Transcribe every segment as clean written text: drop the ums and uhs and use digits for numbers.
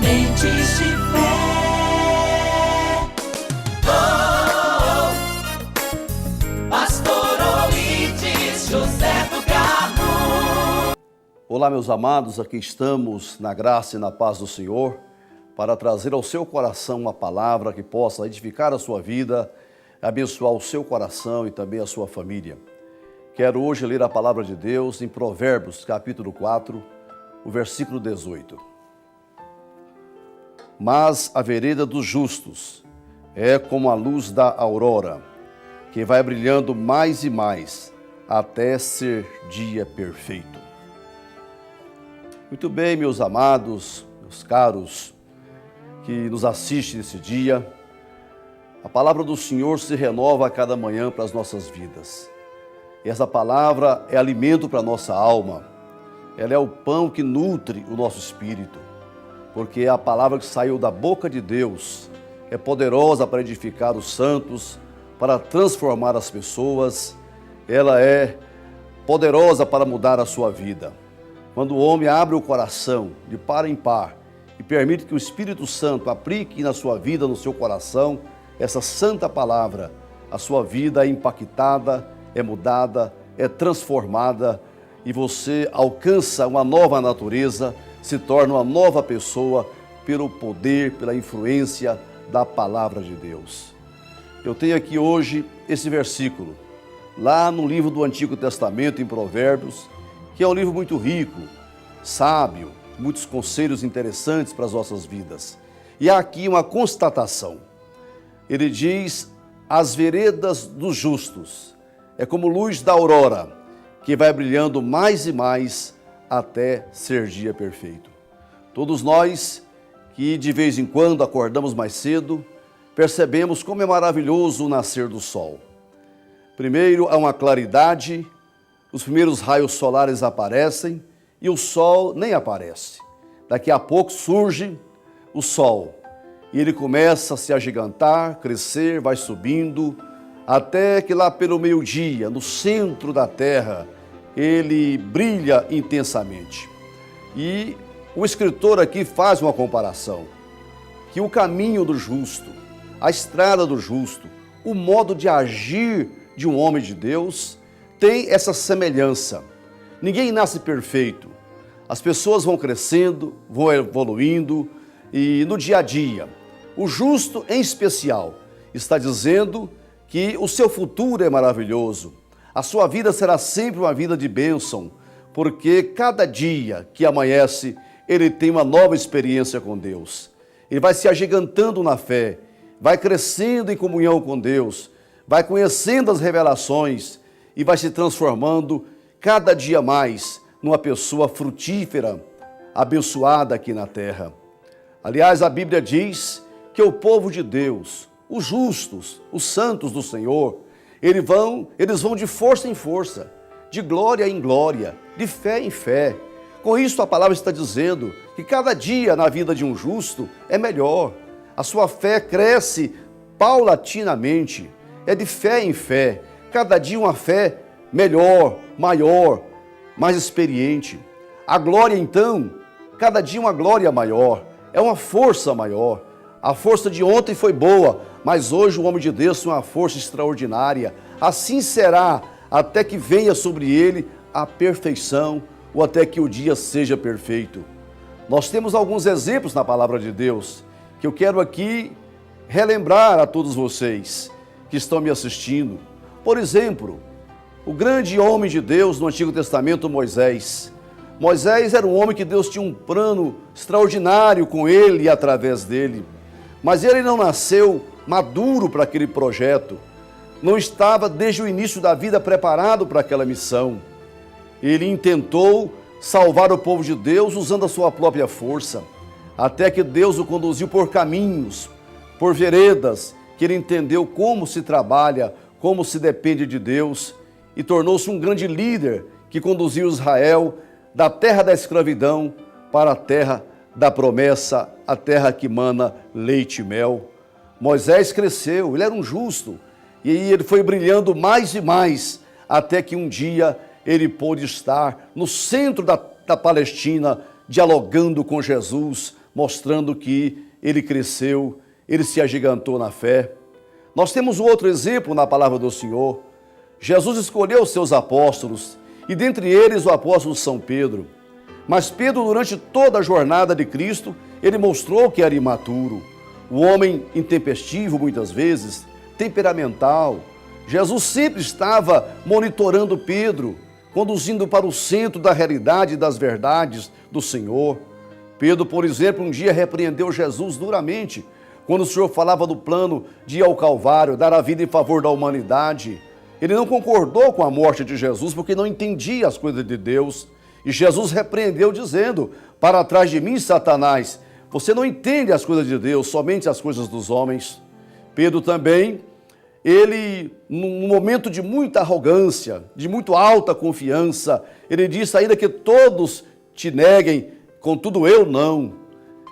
Sementes de fé. Pastor Oídes José do Carmo. Olá, meus amados, aqui estamos na graça e na paz do Senhor para trazer ao seu coração uma palavra que possa edificar a sua vida, abençoar o seu coração e também a sua família. Quero hoje ler a palavra de Deus em Provérbios, capítulo 4, o versículo 18. Mas a vereda dos justos é como a luz da aurora, que vai brilhando mais e mais, até ser dia perfeito. Muito bem, meus amados, meus caros, que nos assistem nesse dia, a palavra do Senhor se renova a cada manhã para as nossas vidas. E essa palavra é alimento para a nossa alma, ela é o pão que nutre o nosso espírito, porque é a palavra que saiu da boca de Deus, é poderosa para edificar os santos, para transformar as pessoas, ela é poderosa para mudar a sua vida. Quando o homem abre o coração de par em par e permite que o Espírito Santo aplique na sua vida, no seu coração, essa santa palavra, a sua vida é impactada, é mudada, é transformada e você alcança uma nova natureza, se torna uma nova pessoa pelo poder, pela influência da palavra de Deus. Eu tenho aqui hoje esse versículo, lá no livro do Antigo Testamento, em Provérbios, que é um livro muito rico, sábio, muitos conselhos interessantes para as nossas vidas. E há aqui uma constatação. Ele diz, as veredas dos justos é como luz da aurora, que vai brilhando mais e mais até ser dia perfeito. Todos nós que de vez em quando acordamos mais cedo, percebemos como é maravilhoso o nascer do sol. Primeiro há uma claridade, os primeiros raios solares aparecem e o sol nem aparece. Daqui a pouco surge o sol e ele começa a se agigantar, crescer, vai subindo, até que lá pelo meio-dia, no centro da terra, ele brilha intensamente. E o escritor aqui faz uma comparação, que o caminho do justo, a estrada do justo, o modo de agir de um homem de Deus tem essa semelhança. Ninguém nasce perfeito. As pessoas vão crescendo, vão evoluindo e no dia a dia, o justo em especial está dizendo que o seu futuro é maravilhoso. A sua vida será sempre uma vida de bênção, porque cada dia que amanhece, ele tem uma nova experiência com Deus. Ele vai se agigantando na fé, vai crescendo em comunhão com Deus, vai conhecendo as revelações e vai se transformando cada dia mais numa pessoa frutífera, abençoada aqui na terra. Aliás, a Bíblia diz que o povo de Deus, os justos, os santos do Senhor, eles vão de força em força, de glória em glória, de fé em fé. Com isso, a palavra está dizendo que cada dia na vida de um justo é melhor. A sua fé cresce paulatinamente, é de fé em fé. Cada dia uma fé melhor, maior, mais experiente. A glória, então, cada dia uma glória maior, é uma força maior. A força de ontem foi boa, mas hoje o homem de Deus tem uma força extraordinária. Assim será até que venha sobre ele a perfeição, ou até que o dia seja perfeito. Nós temos alguns exemplos na palavra de Deus, que eu quero aqui relembrar a todos vocês que estão me assistindo. Por exemplo, o grande homem de Deus no Antigo Testamento, Moisés. Moisés era um homem que Deus tinha um plano extraordinário com ele e através dele. Mas ele não nasceu maduro para aquele projeto. Não estava desde o início da vida preparado para aquela missão. Ele intentou salvar o povo de Deus usando a sua própria força, até que Deus o conduziu por caminhos, por veredas, que ele entendeu como se trabalha, como se depende de Deus, e tornou-se um grande líder que conduziu Israel da terra da escravidão para a terra da promessa, a terra que mana leite e mel. Moisés cresceu, ele era um justo, e ele foi brilhando mais e mais, até que um dia ele pôde estar no centro da Palestina, dialogando com Jesus, mostrando que ele cresceu, ele se agigantou na fé. Nós temos um outro exemplo na palavra do Senhor. Jesus escolheu os seus apóstolos, e dentre eles o apóstolo São Pedro. Mas Pedro, durante toda a jornada de Cristo, ele mostrou que era imaturo. O homem intempestivo, muitas vezes, temperamental. Jesus sempre estava monitorando Pedro, conduzindo para o centro da realidade e das verdades do Senhor. Pedro, por exemplo, um dia repreendeu Jesus duramente, quando o Senhor falava do plano de ir ao Calvário, dar a vida em favor da humanidade. Ele não concordou com a morte de Jesus porque não entendia as coisas de Deus. E Jesus repreendeu dizendo: para trás de mim, Satanás, você não entende as coisas de Deus, somente as coisas dos homens. Pedro também, ele, num momento de muita arrogância, de muito alta confiança, ele disse: ainda que todos te neguem, contudo eu não.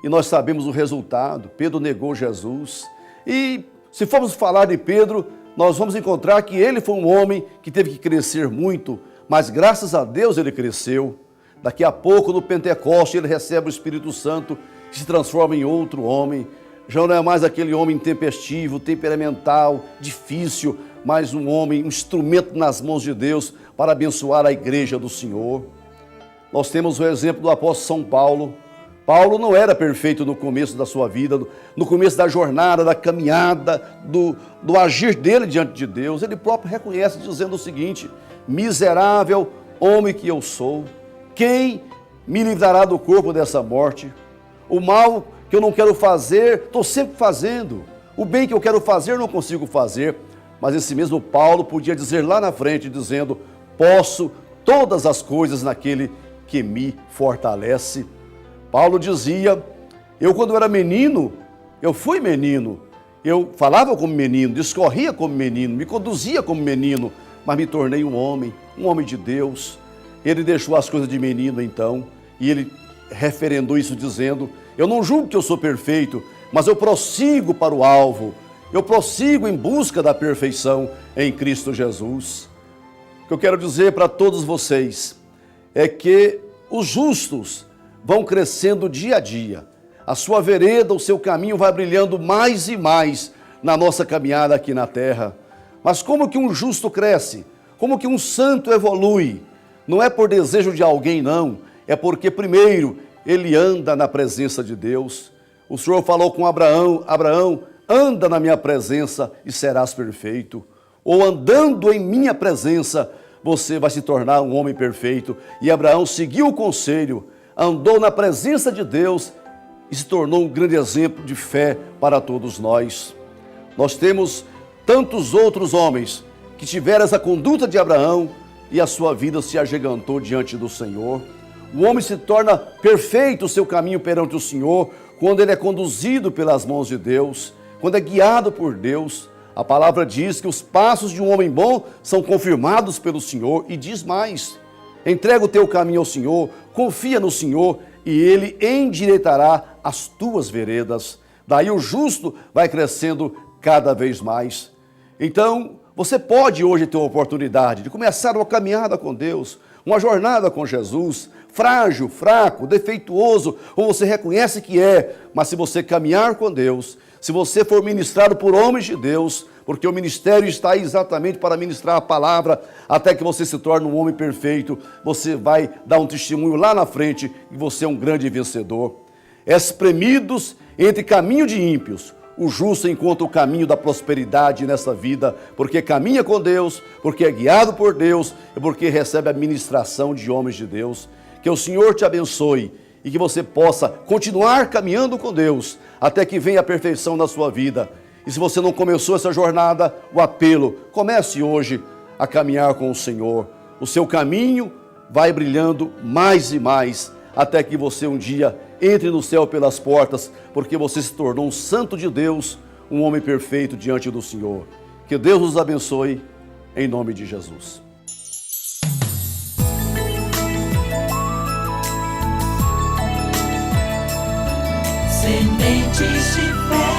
E nós sabemos o resultado. Pedro negou Jesus. E se formos falar de Pedro, nós vamos encontrar que ele foi um homem que teve que crescer muito, mas graças a Deus ele cresceu. Daqui a pouco, no Pentecoste, ele recebe o Espírito Santo, que se transforma em outro homem. Já não é mais aquele homem intempestivo, temperamental, difícil, mas um homem, um instrumento nas mãos de Deus para abençoar a igreja do Senhor. Nós temos o exemplo do apóstolo São Paulo. Paulo não era perfeito no começo da sua vida, no começo da jornada, da caminhada, do agir dele diante de Deus. Ele próprio reconhece dizendo o seguinte: miserável homem que eu sou, quem me livrará do corpo dessa morte? O mal que eu não quero fazer, estou sempre fazendo. O bem que eu quero fazer, não consigo fazer. Mas esse mesmo Paulo podia dizer lá na frente, dizendo: posso todas as coisas naquele que me fortalece. Paulo dizia: eu quando era menino, eu fui menino, eu falava como menino, discorria como menino, me conduzia como menino, mas me tornei um homem de Deus. Ele deixou as coisas de menino então, e ele referendou isso dizendo: eu não julgo que eu sou perfeito, mas eu prossigo para o alvo, eu prossigo em busca da perfeição em Cristo Jesus. O que eu quero dizer para todos vocês é que os justos vão crescendo dia a dia. A sua vereda, o seu caminho vai brilhando mais e mais na nossa caminhada aqui na terra. Mas como que um justo cresce? Como que um santo evolui? Não é por desejo de alguém, não. É porque, primeiro, ele anda na presença de Deus. O Senhor falou com Abraão: Abraão, anda na minha presença e serás perfeito. Ou andando em minha presença, você vai se tornar um homem perfeito. E Abraão seguiu o conselho, andou na presença de Deus e se tornou um grande exemplo de fé para todos nós. Nós temos tantos outros homens que tiveram essa conduta de Abraão e a sua vida se agigantou diante do Senhor. O homem se torna perfeito o seu caminho perante o Senhor quando ele é conduzido pelas mãos de Deus, quando é guiado por Deus. A palavra diz que os passos de um homem bom são confirmados pelo Senhor e diz mais: entrega o teu caminho ao Senhor, confia no Senhor e Ele endireitará as tuas veredas. Daí o justo vai crescendo cada vez mais. Então, você pode hoje ter a oportunidade de começar uma caminhada com Deus, uma jornada com Jesus, frágil, fraco, defeituoso, como você reconhece que é, mas se você caminhar com Deus, se você for ministrado por homens de Deus, porque o ministério está aí exatamente para ministrar a palavra, até que você se torne um homem perfeito, você vai dar um testemunho lá na frente que você é um grande vencedor. Espremidos entre caminho de ímpios, o justo encontra o caminho da prosperidade nessa vida, porque caminha com Deus, porque é guiado por Deus e porque recebe a ministração de homens de Deus. Que o Senhor te abençoe e que você possa continuar caminhando com Deus até que venha a perfeição na sua vida. E se você não começou essa jornada, o apelo: comece hoje a caminhar com o Senhor. O seu caminho vai brilhando mais e mais, até que você um dia entre no céu pelas portas, porque você se tornou um santo de Deus, um homem perfeito diante do Senhor. Que Deus nos abençoe, em nome de Jesus. Sementes de fé.